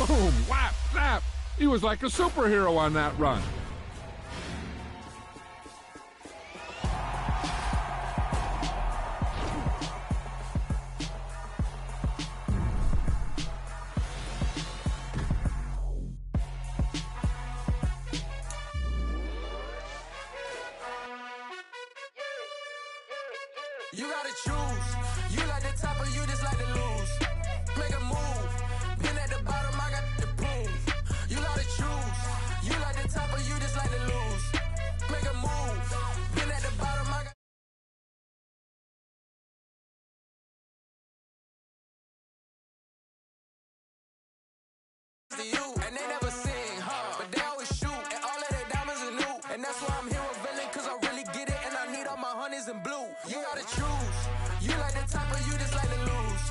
Boom, whap, snap. He was like a superhero on that run. You gotta choose. You like the top or you just like to lose. Make a move. Been at the bottom, I got the prove. You gotta choose. You like the top or you just like to lose. Make a move. Been at the bottom, I got to you. And they never sing, but they always shoot. And all of their diamonds are new. And that's why I'm here revealing, cause I really get it. And I need all my honeys in blue. You gotta choose. You like the top or you just like to lose.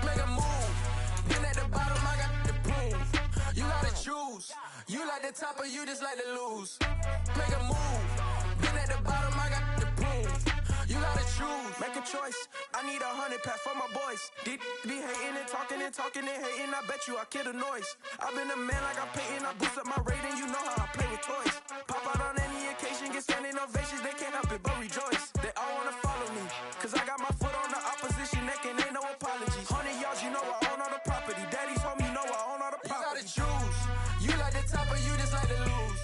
Make a move. Been at the bottom, I got the proof. You gotta choose. You like the top or you just like to lose. Make a move. Been at the bottom, I got the proof. You gotta choose. Make a choice. I need 100 pack for my boys. Deep be hating and talking and talking and hating. I bet you I kill the noise. I've been a man like I'm Peyton. I boost up my rating. You know how I play with toys. Pop out on any occasion, get standing ovations. They can't help it but rejoice. They all wanna follow me, cause I got my foot on the opposition neck and ain't no apologies. 100 yards, you know I own all the property. Daddy's home, you know I own all the property. You gotta choose. You like the top or you just like to lose.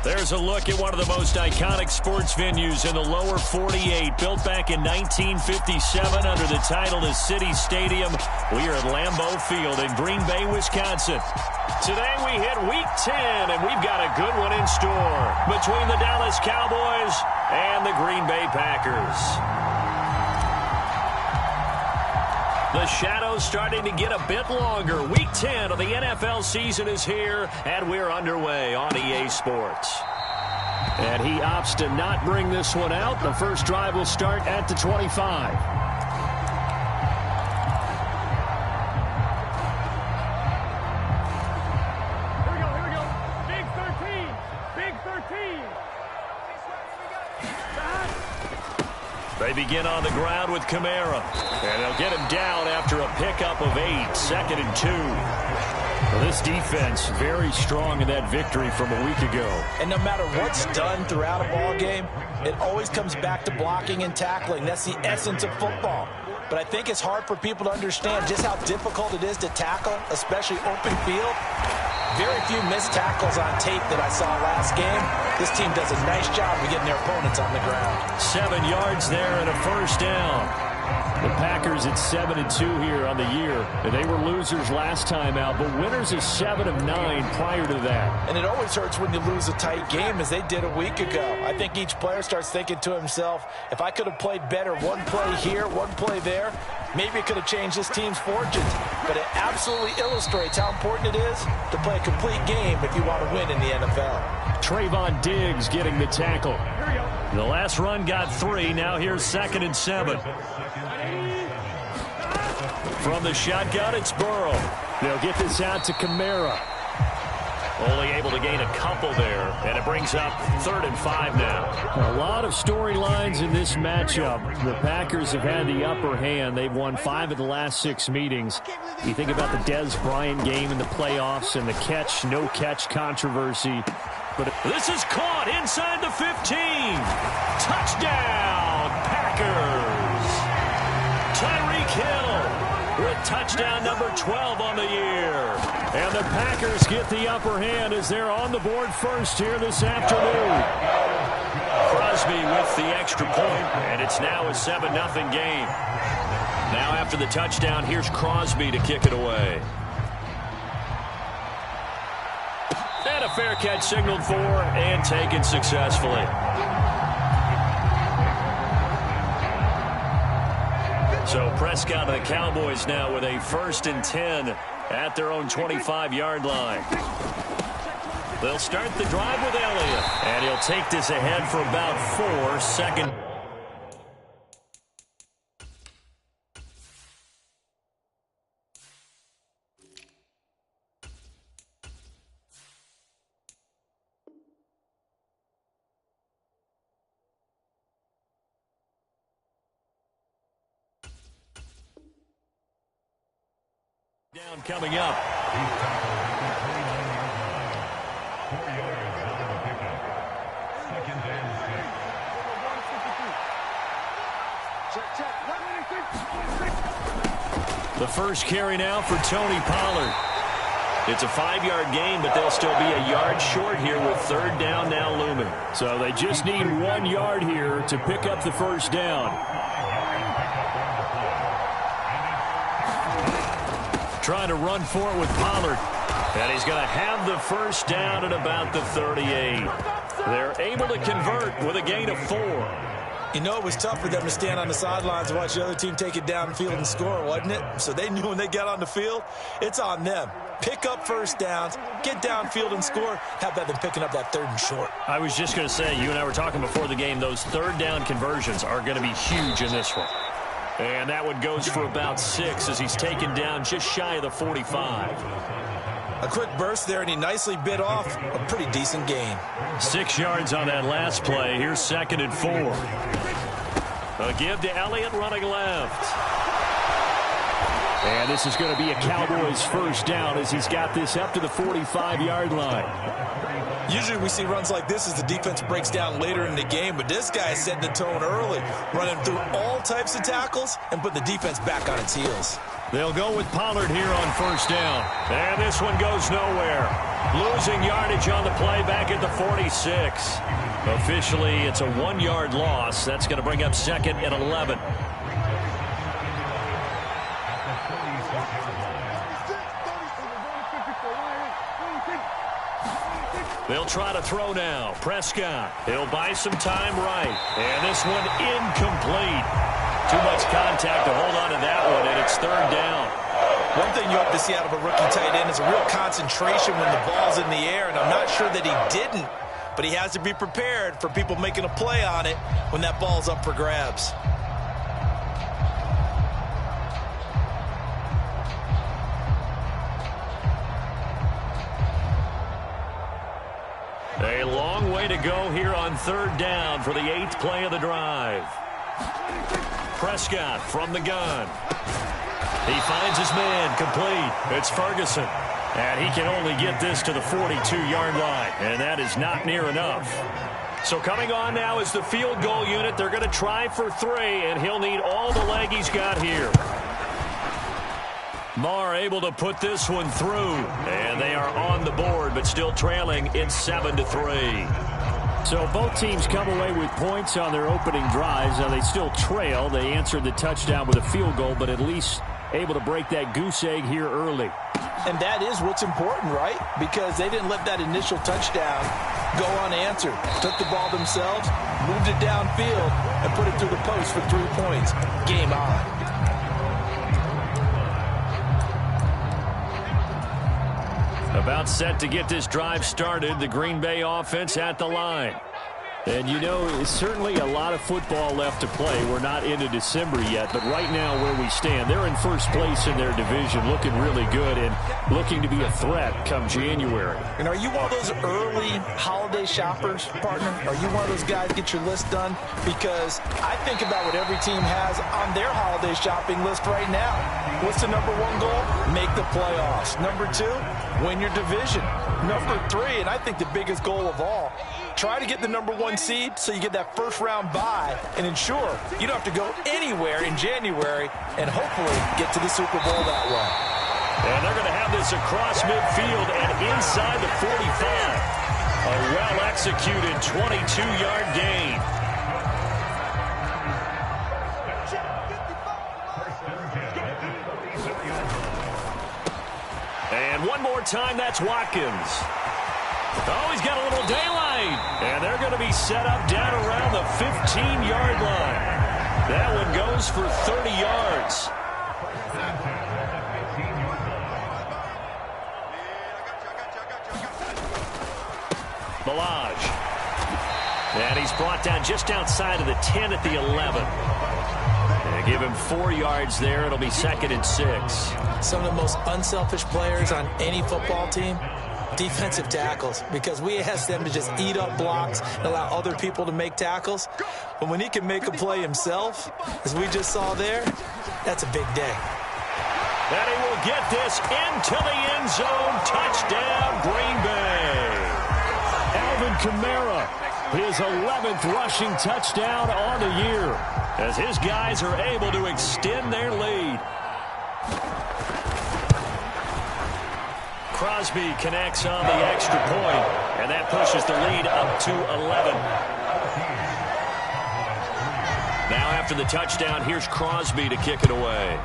There's a look at one of the most iconic sports venues in the lower 48. Built back in 1957 under the title of City Stadium. We are at Lambeau Field in Green Bay, Wisconsin. Today we hit Week 10, and we've got a good one in store between the Dallas Cowboys and the Green Bay Packers. The shadow's starting to get a bit longer. Week 10 of the NFL season is here, and we're underway on EA Sports. And he opts to not bring this one out. The first drive will start at the 25. They begin on the ground with Kamara. And they'll get him down after a pickup of 8, 2nd and 2. Well, this defense very strong in that victory from a week ago. And no matter what's done throughout a ball game, it always comes back to blocking and tackling. That's the essence of football. But I think it's hard for people to understand just how difficult it is to tackle, especially open field. Very few missed tackles on tape that I saw last game. This team does a nice job of getting their opponents on the ground. 7 yards there and a first down. The Packers at 7-2 here on the year. They were losers last time out, but winners of 7 of 9 prior to that. And it always hurts when you lose a tight game, as they did a week ago. I think each player starts thinking to himself, if I could have played better one play here, one play there, maybe it could have changed this team's fortunes. But it absolutely illustrates how important it is to play a complete game if you want to win in the NFL. Trayvon Diggs getting the tackle. The last run got 3. Now here's 2nd and 7. From the shotgun, it's Burrow. They'll get this out to Kamara. Only able to gain a couple there, and it brings up 3rd and 5 now. A lot of storylines in this matchup. The Packers have had the upper hand. They've won 5 of the last 6 meetings. You think about the Dez Bryant game in the playoffs and the catch, no catch controversy. But this is caught inside the 15. Touchdown, Packers. Tyreek Hill with touchdown number 12 on the year. And the Packers get the upper hand as they're on the board first here this afternoon. Crosby with the extra point, and it's now a 7-0 game. Now after the touchdown, here's Crosby to kick it away. And a fair catch signaled for and taken successfully. So Prescott and the Cowboys now with a 1st and 10 at their own 25-yard line. They'll start the drive with Elliott, and he'll take this ahead for about 4 seconds. Down coming up. The first carry now for Tony Pollard. It's a 5-yard gain, but they'll still be a yard short here with third down now looming. So they just need 1 yard here to pick up the first down. Trying to run for it with Pollard. And he's going to have the first down at about the 38. They're able to convert with a gain of 4. You know, it was tough for them to stand on the sidelines and watch the other team take it downfield and score, wasn't it? So they knew when they got on the field, it's on them. Pick up first downs, get downfield and score. How about them picking up that 3rd and short? I was just going to say, you and I were talking before the game, those third down conversions are going to be huge in this one. And that one goes for about 6 as he's taken down just shy of the 45. A quick burst there, and he nicely bit off a pretty decent gain. 6 yards on that last play. Here's 2nd and 4. A give to Elliott running left. And this is going to be a Cowboys first down as he's got this up to the 45-yard line. Usually we see runs like this as the defense breaks down later in the game, but this guy is setting the tone early, running through all types of tackles and putting the defense back on its heels. They'll go with Pollard here on first down. And this one goes nowhere. Losing yardage on the play back at the 46. Officially, it's a 1-yard loss. That's going to bring up 2nd and 11. They'll try to throw now. Prescott. He'll buy some time right. And this one incomplete. Too much contact to hold on to that one, and it's 3rd down. One thing you hope to see out of a rookie tight end is a real concentration when the ball's in the air, and I'm not sure that he didn't, but he has to be prepared for people making a play on it when that ball's up for grabs. A long way to go here on 3rd down for the 8th play of the drive. Prescott from the gun. He finds his man complete. It's Ferguson. And he can only get this to the 42-yard line. And that is not near enough. So coming on now is the field goal unit. They're going to try for 3, and he'll need all the leg he's got here. Marr able to put this one through. And they are on the board, but still trailing. It's 7-3. So both teams come away with points on their opening drives. Now they still trail. They answered the touchdown with a field goal, but at least able to break that goose egg here early. And that is what's important, right? Because they didn't let that initial touchdown go unanswered. Took the ball themselves, moved it downfield, and put it through the post for 3 points. Game on. About set to get this drive started. The Green Bay offense at the line. And, you know, it's certainly a lot of football left to play. We're not into December yet, but right now where we stand, they're in first place in their division, looking really good and looking to be a threat come January. And are you one of those early holiday shoppers, partner? Are you one of those guys get your list done? Because I think about what every team has on their holiday shopping list right now. What's the number 1 goal? Make the playoffs. Number 2, win your division. Number 3, and I think the biggest goal of all, try to get the number 1 seed so you get that first-round bye and ensure you don't have to go anywhere in January and hopefully get to the Super Bowl that way. And they're going to have this across midfield and inside the 45. A well-executed 22-yard gain. And one more time, that's Watkins. Oh, he's got a little daylight. And they're going to be set up down around the 15-yard line. That one goes for 30 yards. Balaj. And he's brought down just outside of the 10 at the 11. And give him 4 yards there. It'll be 2nd and 6. Some of the most unselfish players on any football team, defensive tackles, because we ask them to just eat up blocks and allow other people to make tackles. But when he can make a play himself, as we just saw there, that's a big day. And he will will get this into the end zone. Touchdown, Green Bay. Alvin Kamara, his 11th rushing touchdown on the year, as his guys are able to extend their lead. Crosby connects on the extra point, and that pushes the lead up to 11. Now after the touchdown, here's Crosby to kick it away.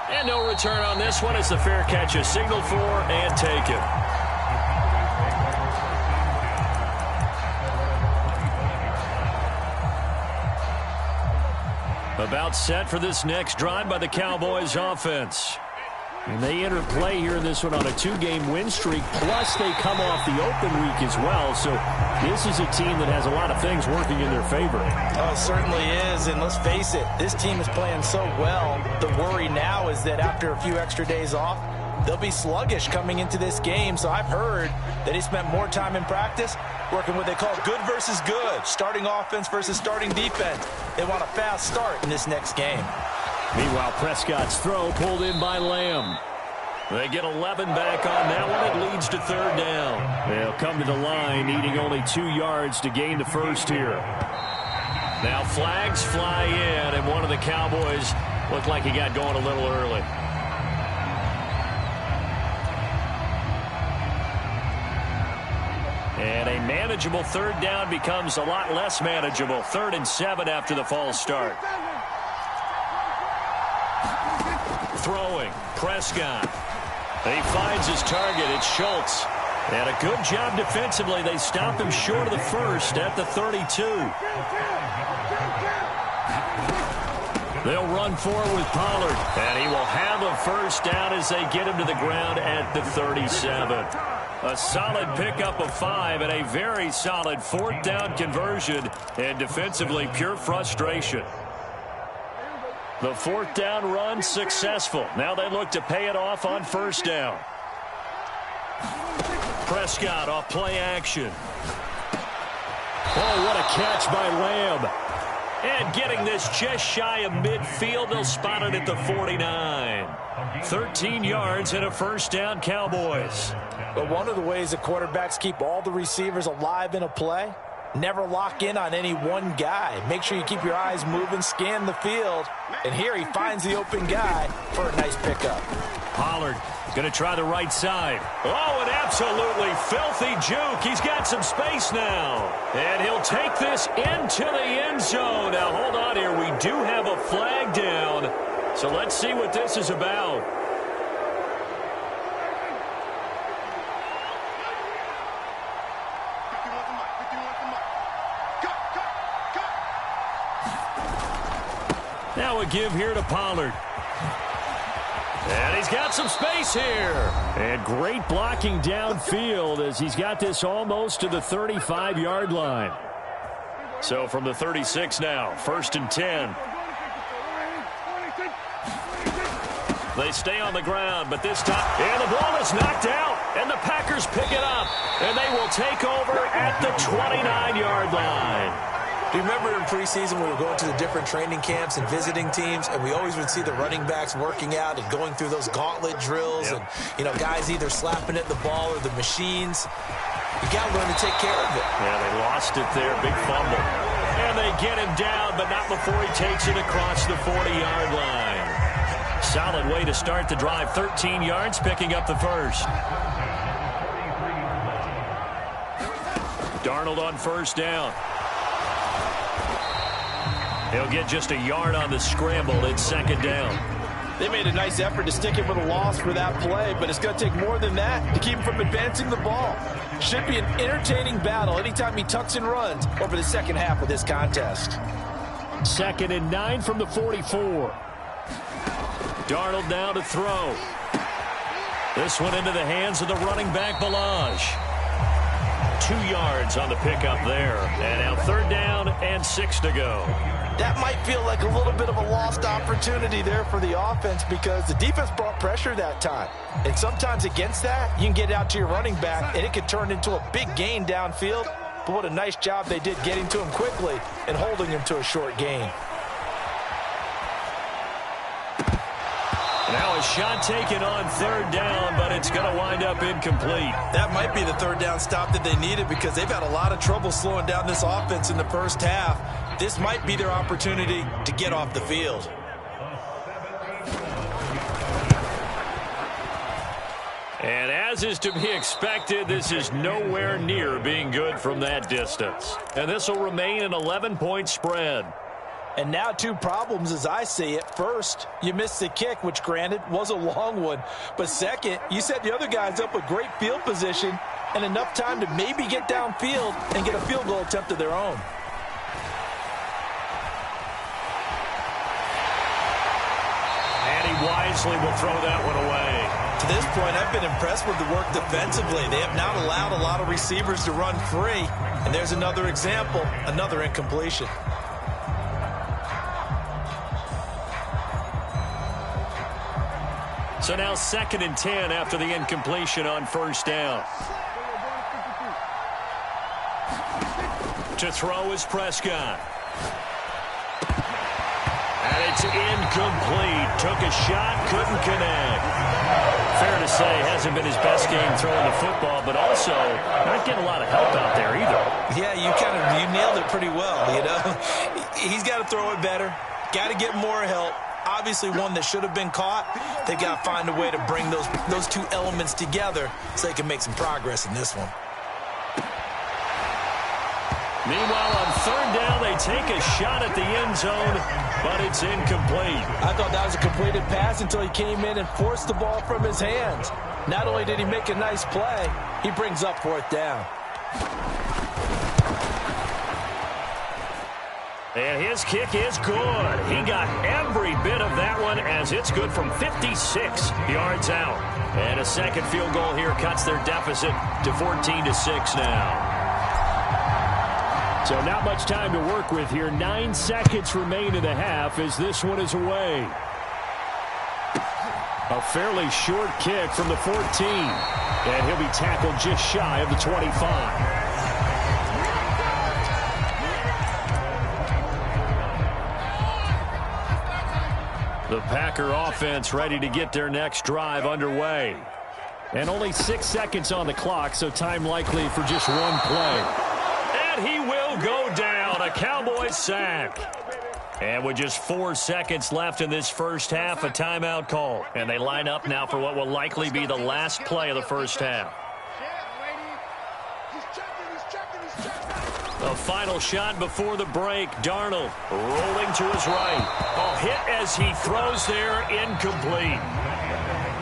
And no return on this one as the fair catch is signaled for and taken. About set for this next drive by the Cowboys offense. And they enter play here in this one on a 2-game win streak, plus they come off the open week as well. So this is a team that has a lot of things working in their favor. Oh, it certainly is, and let's face it, this team is playing so well. The worry now is that after a few extra days off, they'll be sluggish coming into this game. So I've heard that he spent more time in practice working what they call good versus good, starting offense versus starting defense. They want a fast start in this next game. Meanwhile, Prescott's throw pulled in by Lamb. They get 11 back on that one. It leads to third down. They'll come to the line, needing only 2 yards to gain the first here. Now flags fly in, and one of the Cowboys looked like he got going a little early. And a manageable third down becomes a lot less manageable. 3rd and 7 after the false start. Throwing, Prescott. He finds his target. It's Schultz. And a good job defensively. They stop him short of the first at the 32. They'll run forward with Pollard. And he will have a first down as they get him to the ground at the 37. A solid pickup of 5 and a very solid 4th down conversion. And defensively, pure frustration. The 4th down run successful. Now they look to pay it off on first down. Prescott off play action. Oh, what a catch by Lamb. And getting this just shy of midfield, they'll spot it at the 49. 13 yards and a first down, Cowboys. But one of the ways the quarterbacks keep all the receivers alive in a play, never lock in on any one guy. Make sure you keep your eyes moving, scan the field. And here he finds the open guy for a nice pickup. Pollard going to try the right side. Oh, an absolutely filthy juke. He's got some space now. And he'll take this into the end zone. Now, hold on here. We do have a flag down. So let's see what this is about. Now a give here to Pollard. And he's got some space here. And great blocking downfield as he's got this almost to the 35-yard line. So from the 36 now, 1st and 10. They stay on the ground, but this time, and the ball is knocked out, and the Packers pick it up, and they will take over at the 29-yard line. Do you remember in preseason we were going to the different training camps and visiting teams, and we always would see the running backs working out and going through those gauntlet drills, and, you know, guys either slapping at the ball or the machines. You got to learn to take care of it. Yeah, they lost it there. Big fumble. And they get him down, but not before he takes it across the 40-yard line. Solid way to start the drive. 13 yards, picking up the first. Darnold on first down. He'll get just a yard on the scramble. It's 2nd down. They made a nice effort to stick him with a loss for that play, but it's going to take more than that to keep him from advancing the ball. Should be an entertaining battle anytime he tucks and runs over the second half of this contest. 2nd and 9 from the 44. Darnold now to throw. This one into the hands of the running back, Ballage. 2 yards on the pickup there. And now 3rd down and 6 to go. That might feel like a little bit of a lost opportunity there for the offense because the defense brought pressure that time. And sometimes against that, you can get out to your running back, and it could turn into a big gain downfield. But what a nice job they did getting to him quickly and holding him to a short gain. Now a shot taken on third down, but it's going to wind up incomplete. That might be the third down stop that they needed because they've had a lot of trouble slowing down this offense in the first half. This might be their opportunity to get off the field. And as is to be expected, this is nowhere near being good from that distance. And this will remain an 11-point spread. And now two problems as I see it. First, you missed the kick, which granted was a long one. But second, you set the other guys up with great field position and enough time to maybe get downfield and get a field goal attempt of their own. And he wisely will throw that one away. To this point, I've been impressed with the work defensively. They have not allowed a lot of receivers to run free. And there's another example, another incompletion. So now 2nd and 10 after the incompletion on first down. To throw is Prescott. And it's incomplete. Took a shot, couldn't connect. Fair to say, hasn't been his best game throwing the football, but also not getting a lot of help out there either. Yeah, you nailed it pretty well, you know. He's got to throw it better. Got to get more help. Obviously one that should have been caught. They've got to find a way to bring those two elements together so they can make some progress in this one. Meanwhile, on third down, they take a shot at the end zone, but it's incomplete. I thought that was a completed pass until he came in and forced the ball from his hands. Not only did he make a nice play, he brings up fourth down. And his kick is good. He got every bit of that one as it's good from 56 yards out. And a second field goal here cuts their deficit to 14-6 now. So not much time to work with here. 9 seconds remain in the half as this one is away. A fairly short kick from the 14. And he'll be tackled just shy of the 25. The Packer offense ready to get their next drive underway. And only 6 seconds on the clock, so time likely for just one play. And he will go down, a Cowboys sack. And with just 4 seconds left in this first half, a timeout call. And they line up now for what will likely be the last play of the first half. A final shot before the break. Darnold rolling to his right. A hit as he throws there, incomplete.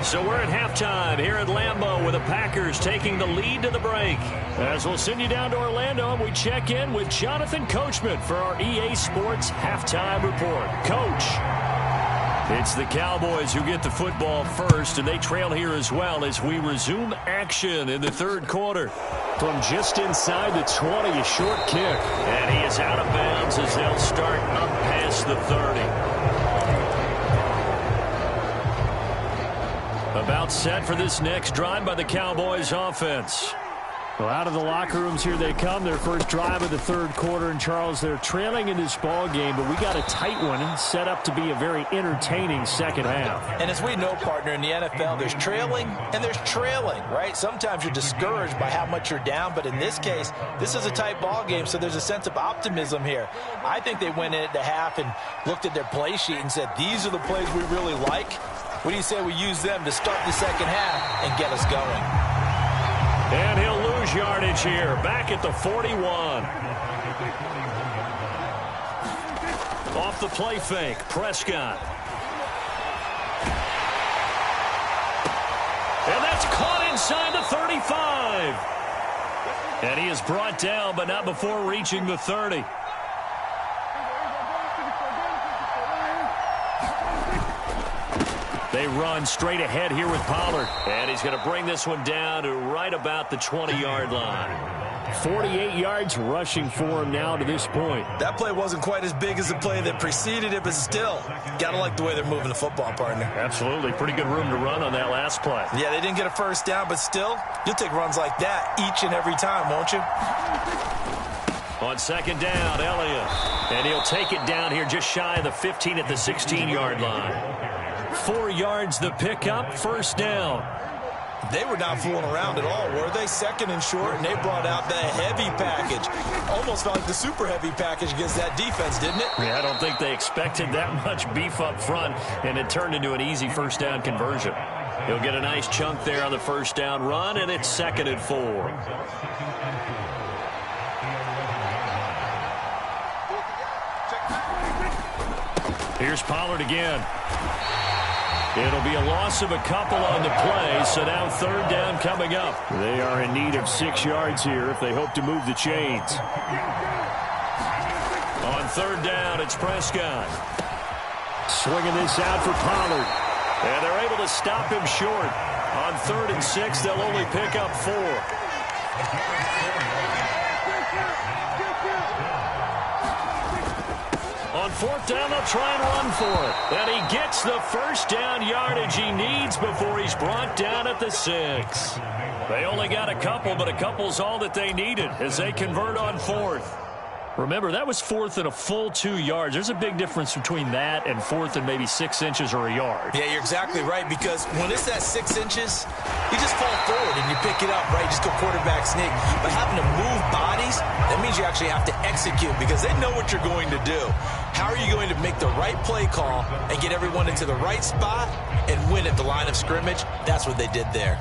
So we're at halftime here at Lambeau with the Packers taking the lead to the break. As we'll send you down to Orlando and we check in with Jonathan Coachman for our EA Sports Halftime Report. Coach, it's the Cowboys who get the football first, and they trail here as well as we resume action in the third quarter. From just inside the 20, a short kick. And he is out of bounds as they'll start up past the 30. About set for this next drive by the Cowboys offense. Well, out of the locker rooms here they come. Their first drive of the third quarter. And, Charles, they're trailing in this ball game, but we got a tight one set up to be a very entertaining second half. And as we know, partner, in the NFL, there's trailing and there's trailing, right? Sometimes you're discouraged by how much you're down, but in this case, this is a tight ball game, so there's a sense of optimism here. I think they went in at the half and looked at their play sheet and said, these are the plays we really like. What do you say we use them to start the second half and get us going? And he'll lose yardage here, back at the 41. Off the play fake, Prescott. And that's caught inside the 35. And he is brought down, but not before reaching the 30. They run straight ahead here with Pollard. And he's going to bring this one down to right about the 20-yard line. 48 yards rushing for him now to this point. That play wasn't quite as big as the play that preceded it, but still, got to like the way they're moving the football, partner. Absolutely. Pretty good room to run on that last play. Yeah, they didn't get a first down, but still, you'll take runs like that each and every time, won't you? On second down, Elliott. And he'll take it down here just shy of the 15 at the 16-yard line. 4 yards the pickup, first down. They were not fooling around at all, were they? Second and short, and they brought out the heavy package. Almost felt like the super heavy package against that defense, didn't it? Yeah, I don't think they expected that much beef up front, and it turned into an easy first down conversion. He'll get a nice chunk there on the first down run, and it's 2nd and 4. Here's Pollard again. It'll be a loss of a couple on the play, so now 3rd down coming up. They are in need of 6 yards here if they hope to move the chains. On 3rd down, it's Prescott. Swinging this out for Pollard. And they're able to stop him short. On 3rd and 6, they'll only pick up 4. On 4th down, they'll try and run for it. And he gets the first down yardage he needs before he's brought down at the 6. They only got a couple, but a couple's all that they needed as they convert on 4th. Remember, that was 4th and a full 2 yards. There's a big difference between that and 4th and maybe 6 inches or a yard. Yeah, you're exactly right, because when it's that 6 inches, you just fall forward and you pick it up, right? You just go quarterback sneak. But having to move bodies, that means you actually have to execute because they know what you're going to do. How are you going to make the right play call and get everyone into the right spot and win at the line of scrimmage? That's what they did there.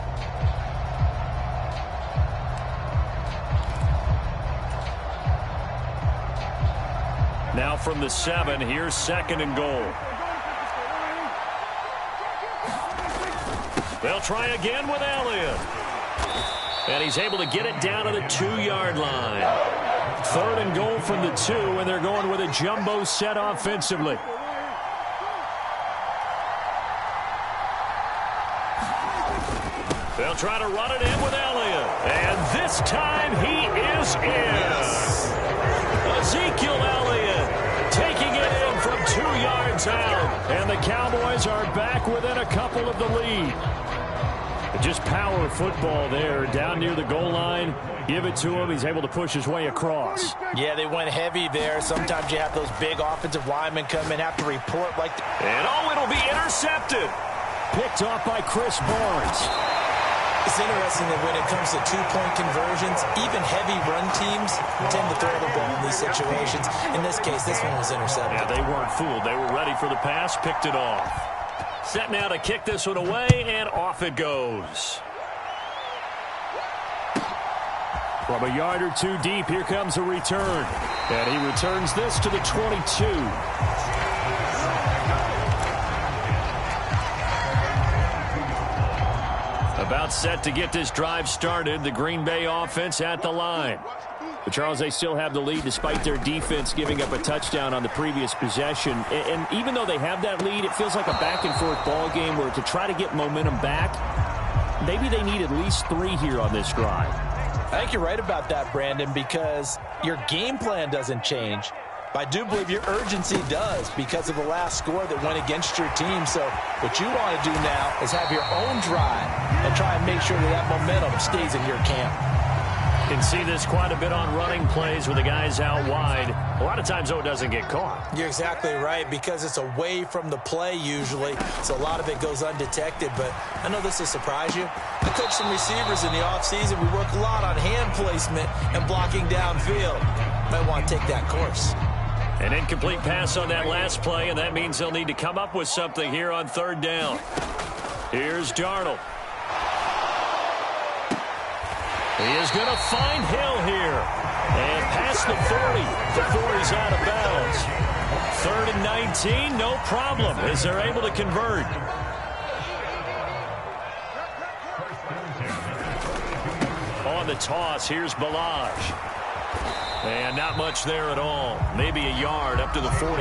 Now from the 7, here's 2nd and goal. They'll try again with Elliott. And he's able to get it down to the 2-yard line. 3rd and goal from the 2, and they're going with a jumbo set offensively. They'll try to run it in with Elliott. And this time he is in. Yes. Ezekiel Elliott taking it in from 2 yards out. And the Cowboys are back within a couple of the lead. Just power football there down near the goal line. Give it to him. He's able to push his way across. Yeah, they went heavy there. Sometimes you have those big offensive linemen come in, have to report like And it'll be intercepted. Picked off by Chris Barnes. It's interesting that when it comes to 2-point conversions, even heavy run teams tend to throw the ball in these situations. In this case, this one was intercepted. Yeah, they weren't fooled. They were ready for the pass, picked it off. Set now to kick this one away, and off it goes. From a yard or 2 deep, here comes a return. And he returns this to the 22. About set to get this drive started. The Green Bay offense at the line. But Charles, they still have the lead despite their defense giving up a touchdown on the previous possession. And even though they have that lead, it feels like a back-and-forth ball game where to try to get momentum back, maybe they need at least 3 here on this drive. I think you're right about that, Brandon, because your game plan doesn't change. But I do believe your urgency does because of the last score that went against your team. So what you want to do now is have your own drive and try and make sure that momentum stays in your camp. Can see this quite a bit on running plays with the guys out wide. A lot of times, though, it doesn't get caught. You're exactly right, because it's away from the play usually, so a lot of it goes undetected. But I know this will surprise you. I coach some receivers in the offseason. We work a lot on hand placement and blocking downfield. Might want to take that course. An incomplete pass on that last play, and that means they'll need to come up with something here on 3rd down. Here's Darnold. He is going to find Hill here. And past the 40 before he's out of bounds. 3rd and 19, no problem, as they're able to convert. On the toss, here's Balaj. And not much there at all. Maybe a yard up to the 43.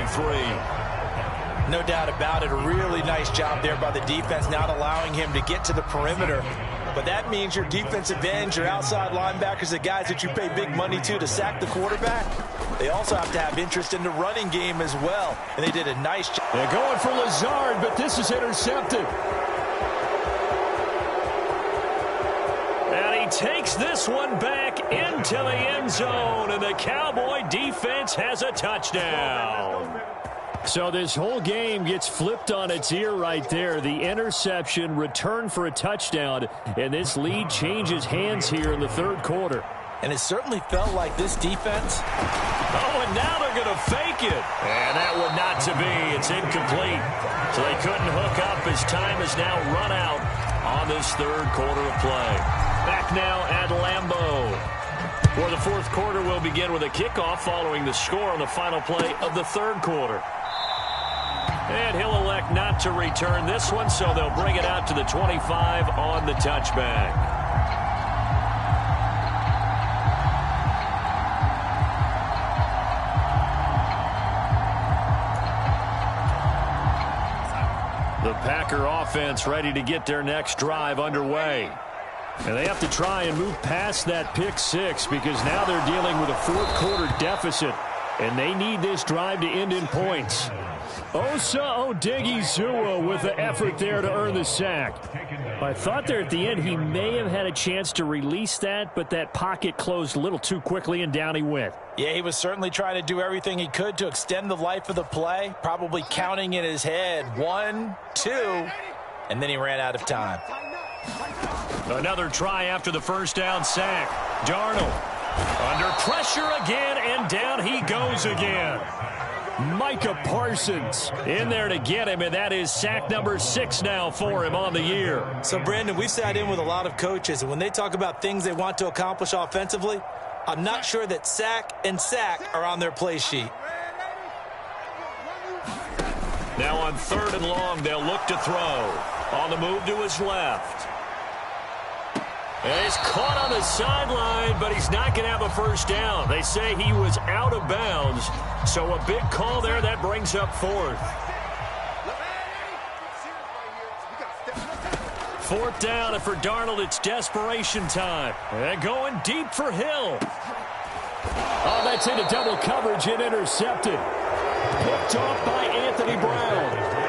No doubt about it. A really nice job there by the defense, not allowing him to get to the perimeter. But that means your defensive ends, your outside linebackers, the guys that you pay big money to sack the quarterback, they also have to have interest in the running game as well. And they did a nice job. They're going for Lazard, but this is intercepted. And he takes this one back into the end zone, and the Cowboy defense has a touchdown. So this whole game gets flipped on its ear right there. The interception, return for a touchdown, and this lead changes hands here in the third quarter. And it certainly felt like this defense. Oh, and now they're going to fake it. And that one not to be. It's incomplete. So they couldn't hook up as time has now run out on this third quarter of play. Back now at Lambeau. For the fourth quarter, we'll begin with a kickoff following the score on the final play of the third quarter. And he'll elect not to return this one, so they'll bring it out to the 25 on the touchback. The Packer offense ready to get their next drive underway. And they have to try and move past that pick six because now they're dealing with a fourth quarter deficit. And they need this drive to end in points. Osa Odighizuwa with the effort there to earn the sack. I thought there at the end he may have had a chance to release that, but that pocket closed a little too quickly and down he went. Yeah, he was certainly trying to do everything he could to extend the life of the play, probably counting in his head 1, 2, and then he ran out of time. Another try after the first down sack. Darnold under pressure again, and down he goes again. Micah Parsons in there to get him, and that is sack number 6 now for him on the year. So, Brandon, we've sat in with a lot of coaches, and when they talk about things they want to accomplish offensively, I'm not sure that sack and sack are on their play sheet. Now on 3rd and long, they'll look to throw. On the move to his left. And he's caught on the sideline, but he's not going to have a first down. They say he was out of bounds, so a big call there. That brings up 4th. 4th down, and for Darnold, it's desperation time. And going deep for Hill. Oh, that's into double coverage and intercepted. Picked off by Anthony Brown.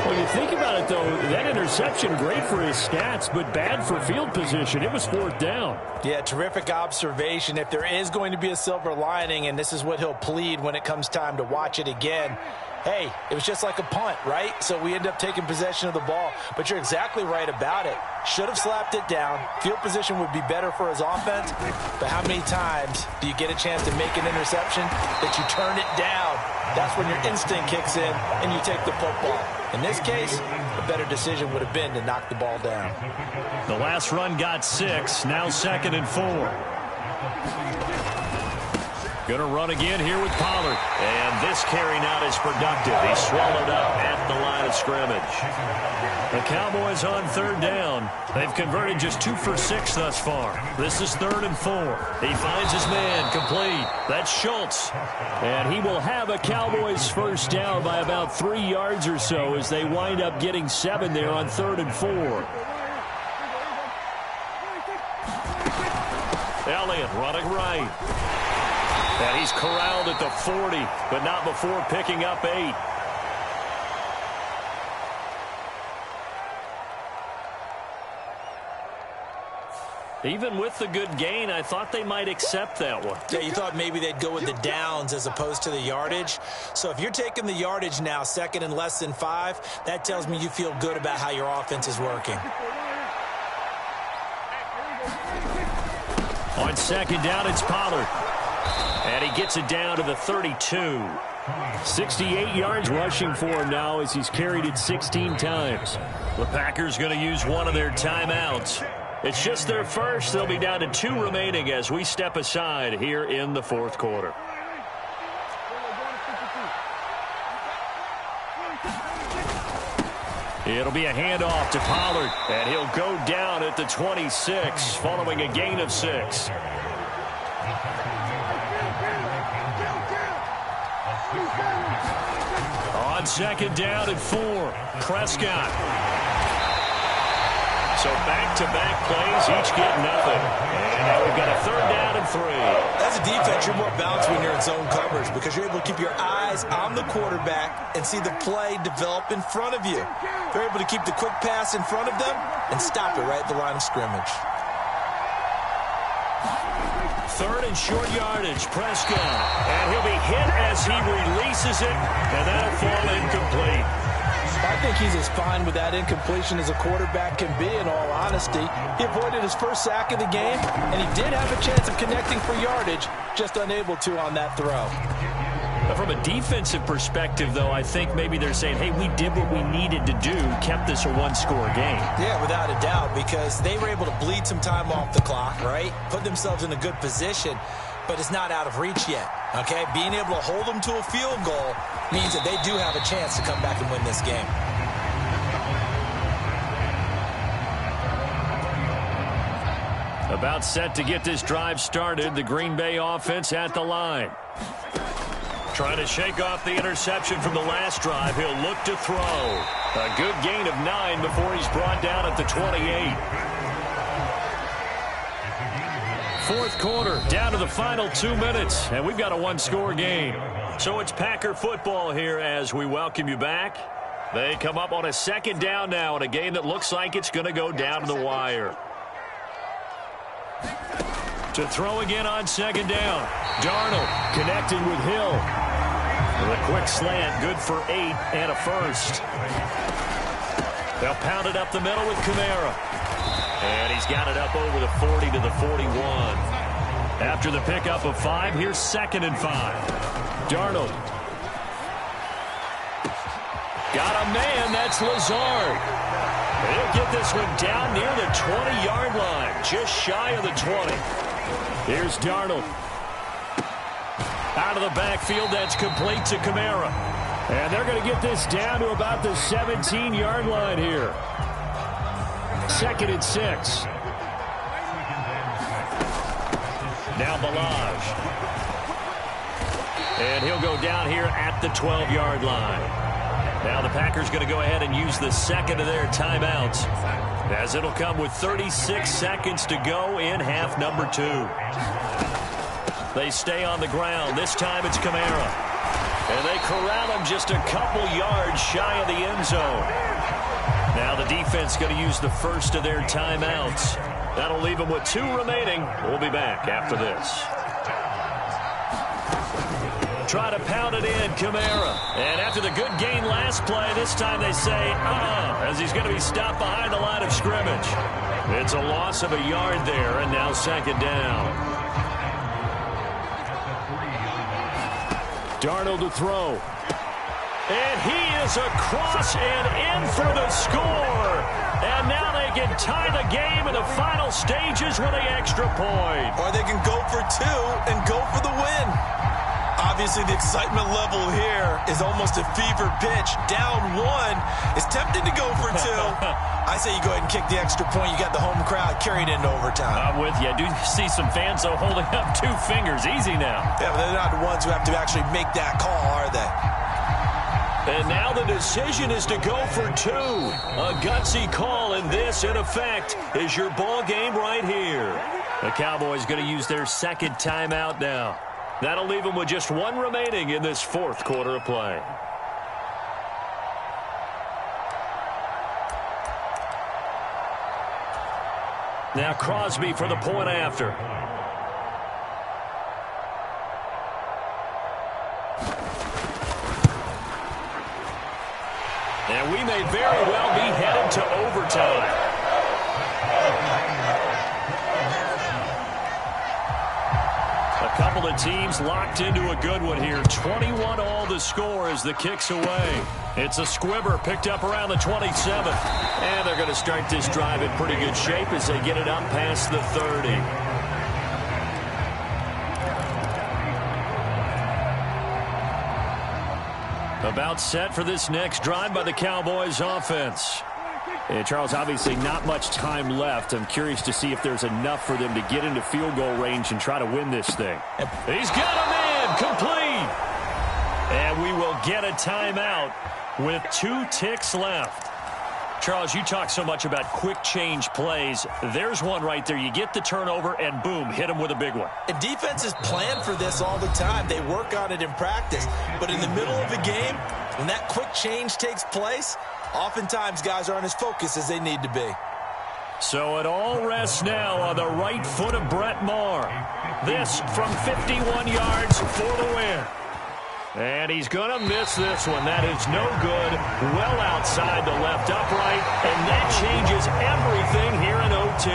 When you think about it, though, that interception, great for his stats, but bad for field position. It was 4th down. Yeah, terrific observation. If there is going to be a silver lining, and this is what he'll plead when it comes time to watch it again, hey, it was just like a punt, right? So we end up taking possession of the ball. But you're exactly right about it. Should have slapped it down. Field position would be better for his offense. But how many times do you get a chance to make an interception that you turn it down? That's when your instinct kicks in and you take the football. In this case, a better decision would have been to knock the ball down. The last run got 6. Now 2nd and 4. Going to run again here with Pollard. And this carry not as productive. He's swallowed up at the line of scrimmage. The Cowboys on 3rd down. They've converted just 2 for 6 thus far. This is 3rd and 4. He finds his man complete. That's Schultz. And he will have a Cowboys first down by about 3 yards or so as they wind up getting 7 there on 3rd and 4. Elliott running right. And he's corralled at the 40, but not before picking up 8. Even with the good gain, I thought they might accept that one. Yeah, you thought maybe they'd go with the downs as opposed to the yardage. So if you're taking the yardage now, 2nd and less than 5, that tells me you feel good about how your offense is working. On 2nd down, it's Pollard. And he gets it down to the 32. 68 yards rushing for him now as he's carried it 16 times. The Packers going to use one of their timeouts. It's just their first. They'll be down to 2 remaining as we step aside here in the 4th quarter. It'll be a handoff to Pollard, and he'll go down at the 26 following a gain of 6. On 2nd down and 4, Prescott. So back-to-back plays, each get nothing. And now we've got a 3rd down and 3. As a defense, you're more balanced when you're in zone coverage because you're able to keep your eyes on the quarterback and see the play develop in front of you. They're able to keep the quick pass in front of them and stop it right at the line of scrimmage. Third and short yardage. Prescott. And he'll be hit as he releases it, and that'll fall incomplete. I think he's as fine with that incompletion as a quarterback can be, in all honesty. He avoided his first sack of the game, and he did have a chance of connecting for yardage, just unable to on that throw. From a defensive perspective, though, I think maybe they're saying, hey, we did what we needed to do, kept this a one-score game. Yeah, without a doubt, because they were able to bleed some time off the clock, right? Put themselves in a good position, but it's not out of reach yet, okay? Being able to hold them to a field goal means that they do have a chance to come back and win this game. About set to get this drive started, the Green Bay offense at the line. Trying to shake off the interception from the last drive. He'll look to throw. A good gain of 9 before he's brought down at the 28. Fourth quarter, down to the final 2 minutes, and we've got a one-score game. So it's Packer football here as we welcome you back. They come up on a second down now in a game that looks like it's going to go down to the wire. To throw again on second down. Darnold connecting with Hill. With a quick slant, good for 8 and a first. They'll pound it up the middle with Kamara. And he's got it up over the 40 to the 41. After the pickup of 5, here's 2nd and 5. Darnold. Got a man, that's Lazard. He'll get this one down near the 20-yard line, just shy of the 20. Here's Darnold. Out of the backfield, that's complete to Kamara. And they're going to get this down to about the 17-yard line here. 2nd and 6. Now Balaj. And he'll go down here at the 12-yard line. Now the Packers going to go ahead and use the second of their timeouts, as it'll come with 36 seconds to go in half number 2. They stay on the ground. This time it's Kamara. And they corral him just a couple yards shy of the end zone. Now the defense going to use the first of their timeouts. That'll leave them with 2 remaining. We'll be back after this. Try to pound it in, Kamara. And after the good gain last play, this time they say, as he's going to be stopped behind the line of scrimmage. It's a loss of a yard there, and now second down. Darnold to throw. And he is across and in for the score. And now they can tie the game in the final stages with an extra point. Or they can go for 2 and go for the win. Obviously, the excitement level here is almost a fever pitch. Down 1. It's tempting to go for 2. I say you go ahead and kick the extra point. You got the home crowd carried into overtime. I'm with you. I do see some fans, though, holding up 2 fingers. Easy now. Yeah, but they're not the ones who have to actually make that call, are they? And now the decision is to go for 2. A gutsy call, and this, in effect, is your ball game right here. The Cowboys going to use their second timeout now. That'll leave them with just 1 remaining in this fourth quarter of play. Now Crosby for the point after. And we may very well be headed to overtime. A couple of teams locked into a good one here. 21-all the score as the kick's away. It's a squibber picked up around the 27th. And they're going to start this drive in pretty good shape as they get it up past the 30. About set for this next drive by the Cowboys offense. And Charles, obviously not much time left. I'm curious to see if there's enough for them to get into field goal range and try to win this thing. He's got him in, complete. And we will get a timeout with 2 ticks left. Charles, you talk so much about quick change plays. There's one right there. You get the turnover and boom, hit him with a big one. And defenses plan for this all the time. They work on it in practice. But in the middle of a game, when that quick change takes place, oftentimes guys aren't as focused as they need to be. So it all rests now on the right foot of Brett Maher. This from 51 yards for the win. And he's going to miss this one. That is no good. Well outside the left upright. And that changes everything here in OT.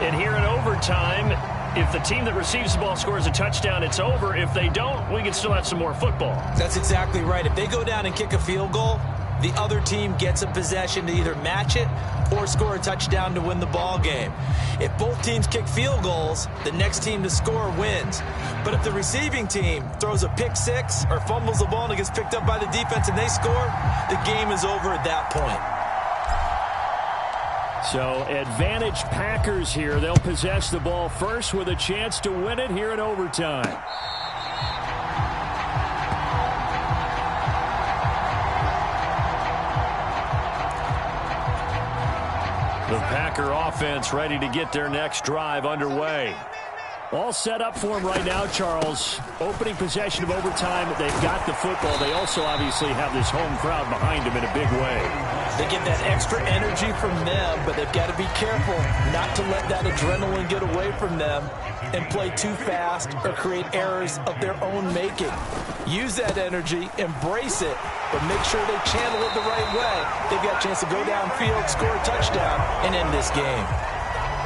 And here in overtime, if the team that receives the ball scores a touchdown, it's over. If they don't, we can still have some more football. That's exactly right. If they go down and kick a field goal, the other team gets a possession to either match it or score a touchdown to win the ball game. If both teams kick field goals, the next team to score wins. But if the receiving team throws a pick six or fumbles the ball and it gets picked up by the defense and they score, the game is over at that point. So advantage Packers here. They'll possess the ball first with a chance to win it here in overtime. The Packer offense ready to get their next drive underway. All set up for them right now, Charles. Opening possession of overtime. They've got the football. They also obviously have this home crowd behind them in a big way. They get that extra energy from them, but they've got to be careful not to let that adrenaline get away from them and play too fast or create errors of their own making. Use that energy, embrace it, but make sure they channel it the right way. They've got a chance to go downfield, score a touchdown, and end this game.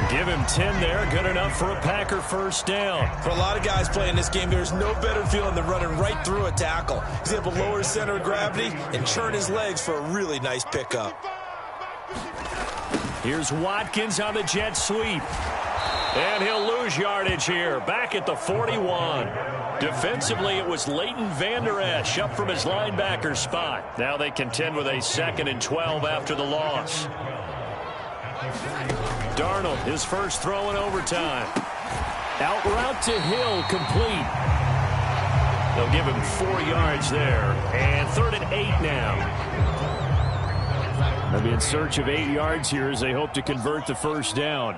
Give him 10 there. Good enough for a Packer first down. For a lot of guys playing this game, there's no better feeling than running right through a tackle. He's able to lower his center of gravity and churn his legs for a really nice pickup. Here's Watkins on the jet sweep. And he'll lose yardage here. Back at the 41. Defensively, it was Leighton Vander Esch up from his linebacker spot. Now they contend with a 2nd and 12 after the loss. Darnold, his first throw in overtime. Out route to Hill, complete. They'll give him 4 yards there. And 3rd and 8 now. They'll be in search of 8 yards here as they hope to convert the first down.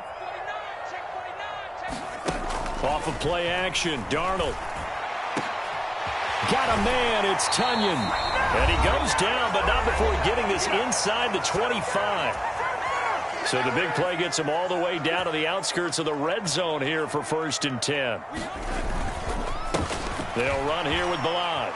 Off of play action, Darnold. Got a man, it's Tunyon. And he goes down, but not before getting this inside the 25. So the big play gets him all the way down to the outskirts of the red zone here for 1st and 10. They'll run here with Balaj.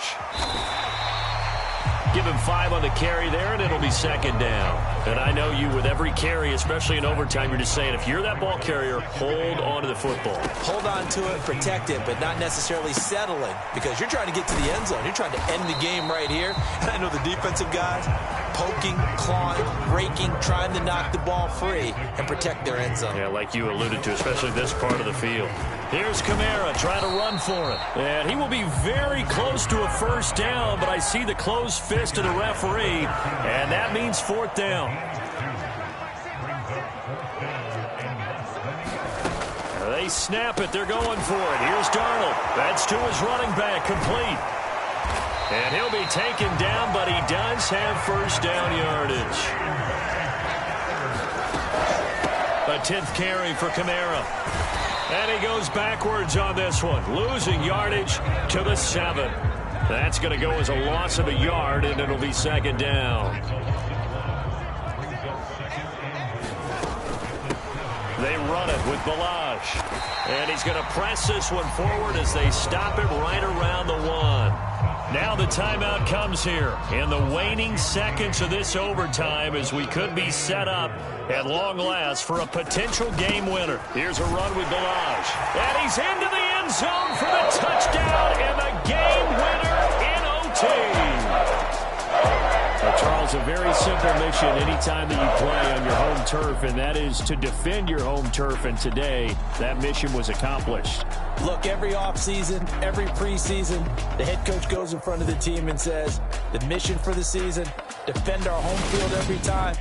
Give him 5 on the carry there, and it'll be 2nd down. And I know you, with every carry, especially in overtime, you're just saying, if you're that ball carrier, hold on to the football. Hold on to it, protect it, but not necessarily settling, because you're trying to get to the end zone. You're trying to end the game right here. And I know the defensive guys poking, clawing, raking, trying to knock the ball free and protect their end zone. Yeah, like you alluded to, especially this part of the field. Here's Kamara trying to run for it. And he will be very close to a first down, but I see the closed fist of the referee, and that means 4th down. They snap it. They're going for it. Here's Darnold. That's to his running back, complete. And he'll be taken down, but he does have first down yardage. A 10th carry for Kamara. And he goes backwards on this one, losing yardage to the 7. That's going to go as a loss of a yard, and it'll be 2nd down. They run it with Balaj. And he's going to press this one forward as they stop it right around the 1. Now the timeout comes here in the waning seconds of this overtime as we could be set up at long last for a potential game winner. Here's a run with Balaj. And he's into the end zone for the touchdown and the game winner in OT. Well, Charles, a very simple mission anytime that you play on your home turf, and that is to defend your home turf. And today, that mission was accomplished. Look, every offseason, every preseason, the head coach goes in front of the team and says, the mission for the season, defend our home field every time.